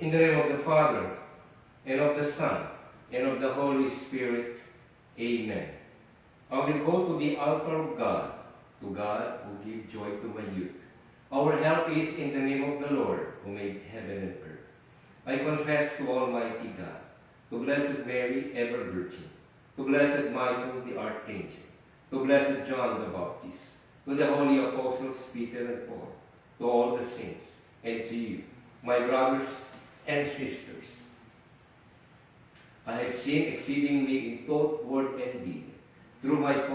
In the name of the Father, and of the Son, and of the Holy Spirit. Amen. I will go to the altar of God, to God who gives joy to my youth. Our help is in the name of the Lord, who made heaven and earth. I confess to Almighty God, to Blessed Mary, ever Virgin, to Blessed Michael the Archangel, to Blessed John the Baptist, to the holy apostles Peter and Paul, to all the saints, and to you, my brothers and sisters. I have sinned exceedingly in thought, word, and deed, through my fault.